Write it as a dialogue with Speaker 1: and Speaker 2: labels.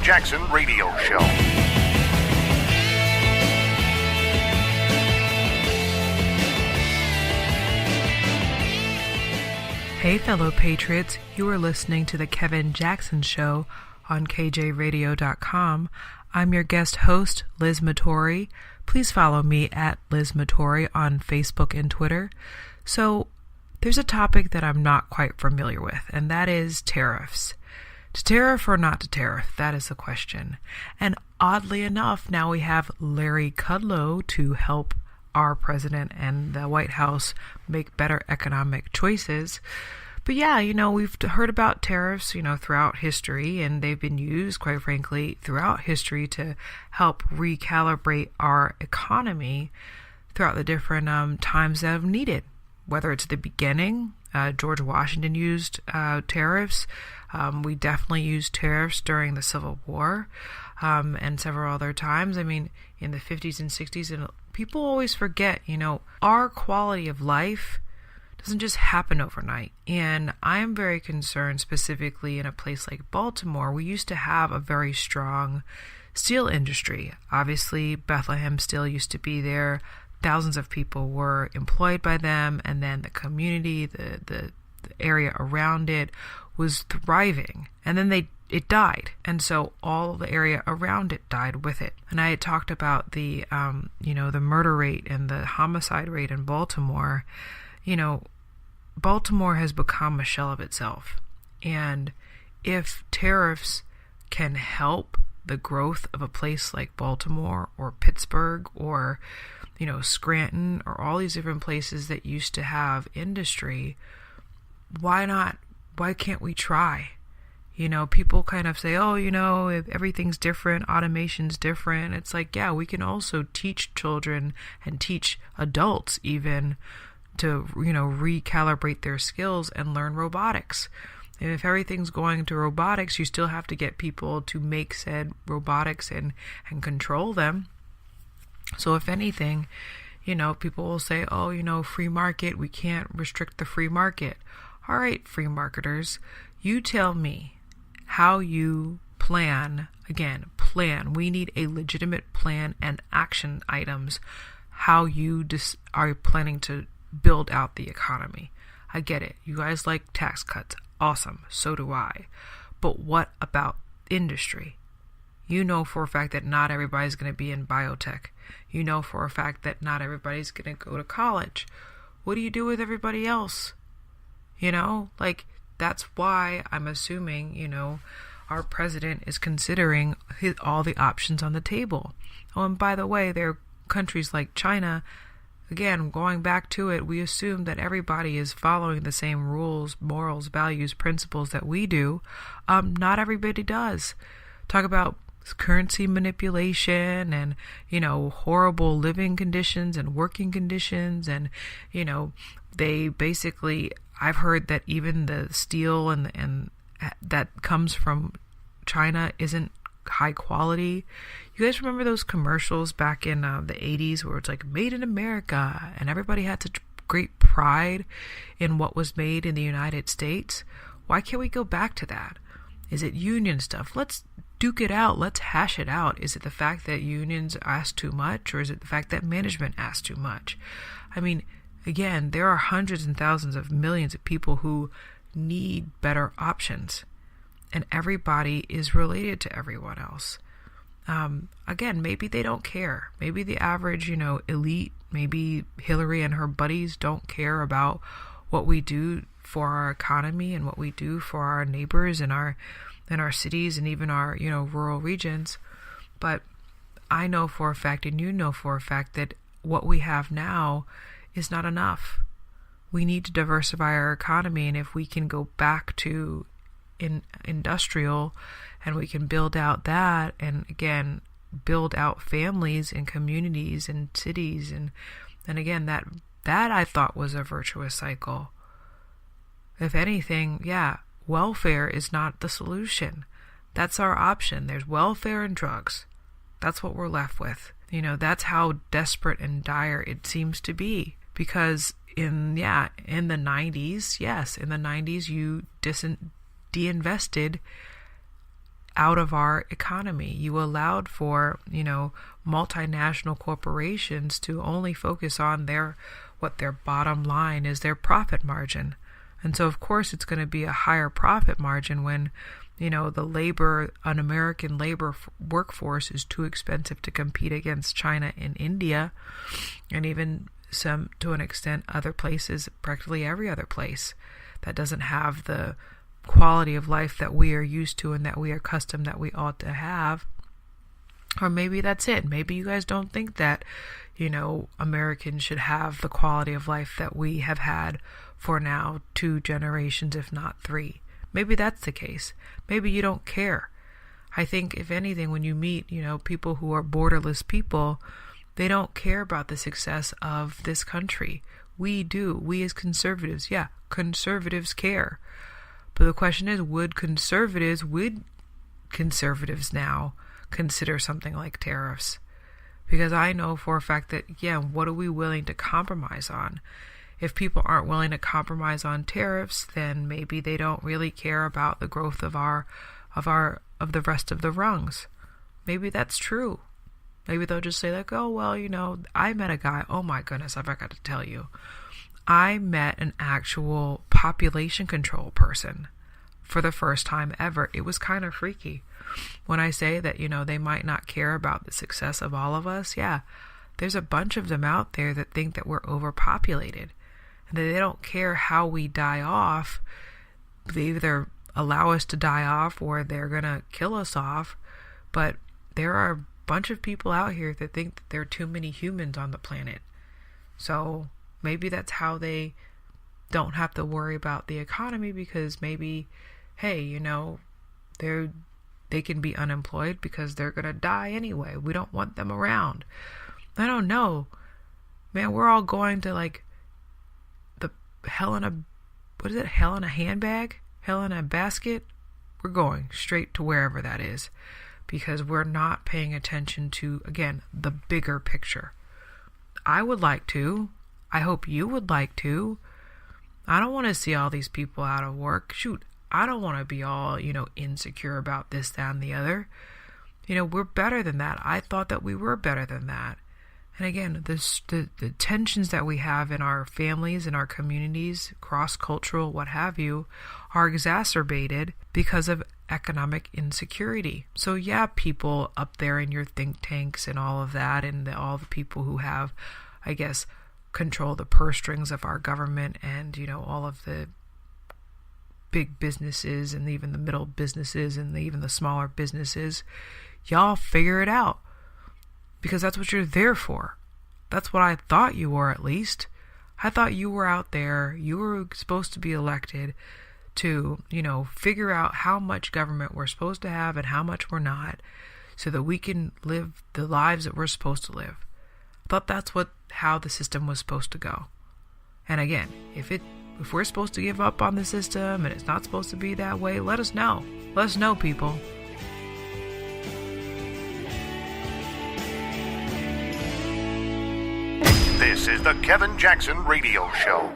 Speaker 1: Jackson Radio Show.
Speaker 2: Hey fellow patriots, you are listening to the Kevin Jackson Show on KJRadio.com. I'm your guest host, Liz Matory. Please follow me at Liz Matory on Facebook and Twitter. So there's a topic that I'm not quite familiar with, and that is tariffs. To tariff or not to tariff? That is the question. And oddly enough, now we have Larry Kudlow to help our president and the White House make better economic choices. But yeah, we've heard about tariffs, throughout history, and they've been used, quite frankly, throughout history to help recalibrate our economy throughout the different times that have needed. Whether it's the beginning, George Washington used tariffs. We definitely used tariffs during the Civil War and several other times. I mean, in the 50s and 60s, and people always forget, our quality of life doesn't just happen overnight. And I'm very concerned specifically in a place like Baltimore. We used to have a very strong steel industry. Obviously, Bethlehem Steel used to be there. Thousands of people were employed by them, and then the community, the area around it was thriving. And then it died, and so all the area around it died with it. And I had talked about the the murder rate and the homicide rate in Baltimore. Baltimore has become a shell of itself, and if tariffs can help the growth of a place like Baltimore or Pittsburgh or Scranton or all these different places that used to have industry, why not? Why can't we try? People kind of say, if everything's different, automation's different. It's like, yeah, we can also teach children and teach adults even to, recalibrate their skills and learn robotics. And if everything's going to robotics, you still have to get people to make said robotics and control them. So if anything, people will say, free market, we can't restrict the free market. All right, free marketers, you tell me how you plan. We need a legitimate plan and action items, how you are planning to build out the economy. I get it. You guys like tax cuts. Awesome. So do I. But what about industry? You know for a fact that not everybody's going to be in biotech. You know for a fact that not everybody's going to go to college. What do you do with everybody else? That's why I'm assuming, our president is considering all the options on the table. Oh, and by the way, there are countries like China. Again, going back to it, we assume that everybody is following the same rules, morals, values, principles that we do. Not everybody does. Talk about currency manipulation and, horrible living conditions and working conditions. And, they basically, I've heard that even the steel and that comes from China isn't high quality. You guys remember those commercials back in the 80s where it's like made in America and everybody had such great pride in what was made in the United States? Why can't we go back to that? Is it union stuff? Let's duke it out. Let's hash it out. Is it the fact that unions ask too much, or is it the fact that management asks too much? I mean, again, there are hundreds and thousands of millions of people who need better options, and everybody is related to everyone else. Again, maybe they don't care. Maybe the average, elite, maybe Hillary and her buddies don't care about what we do for our economy and what we do for our neighbors in our cities and even our, rural regions. But I know for a fact, and you know for a fact, that what we have now is not enough. We need to diversify our economy, and if we can go back to industrial and we can build out that, and again build out families and communities and cities, and again that I thought was a virtuous cycle. If anything, welfare is not the solution. That's our option. There's welfare and drugs. That's what we're left with. That's how desperate and dire it seems to be. Because in the 90s, you de-invested out of our economy. You allowed for, multinational corporations to only focus on what their bottom line is, their profit margin. And so, of course, it's going to be a higher profit margin when, an American labor workforce is too expensive to compete against China and India, and even some, to an extent, other places, practically every other place that doesn't have the quality of life that we are used to and that we are accustomed that we ought to have. Or maybe that's it. Maybe you guys don't think that, Americans should have the quality of life that we have had for now 2 generations, if not 3. Maybe that's the case. Maybe you don't care. I think, if anything, when you meet, people who are borderless people, they don't care about the success of this country. We do. We as conservatives, conservatives care. But the question is, would conservatives now consider something like tariffs? Because I know for a fact that, what are we willing to compromise on? If people aren't willing to compromise on tariffs, then maybe they don't really care about the growth of the rest of the rungs. Maybe that's true. Maybe they'll just say like, oh, well, I met a guy. Oh my goodness, I forgot to tell you. I met an actual population control person for the first time ever. It was kind of freaky. When I say that, they might not care about the success of all of us, there's a bunch of them out there that think that we're overpopulated and that they don't care how we die off. They either allow us to die off or they're going to kill us off. But there are a bunch of people out here that think that there are too many humans on the planet. So maybe that's how they don't have to worry about the economy, because maybe, hey, they can be unemployed because they're going to die anyway. We don't want them around. I don't know. Man, we're all going to like the hell in a handbag? Hell in a basket? We're going straight to wherever that is, because we're not paying attention to, again, the bigger picture. I would like to. I hope you would like to. I don't want to see all these people out of work. Shoot, I don't want to be all, insecure about this, that, and the other. We're better than that. I thought that we were better than that. And again, the tensions that we have in our families, in our communities, cross-cultural, what have you, are exacerbated because of economic insecurity. So people up there in your think tanks and all of that, and all the people who have, I guess, control the purse strings of our government, and, all of the big businesses and even the middle businesses and even the smaller businesses, y'all figure it out. Because that's what you're there for. That's what I thought you were, at least. I thought you were out there, you were supposed to be elected to, figure out how much government we're supposed to have and how much we're not, so that we can live the lives that we're supposed to live. I thought that's how the system was supposed to go. And again, if we're supposed to give up on the system and it's not supposed to be that way, let us know. Let us know, people.
Speaker 1: This is the Kevin Jackson Radio Show.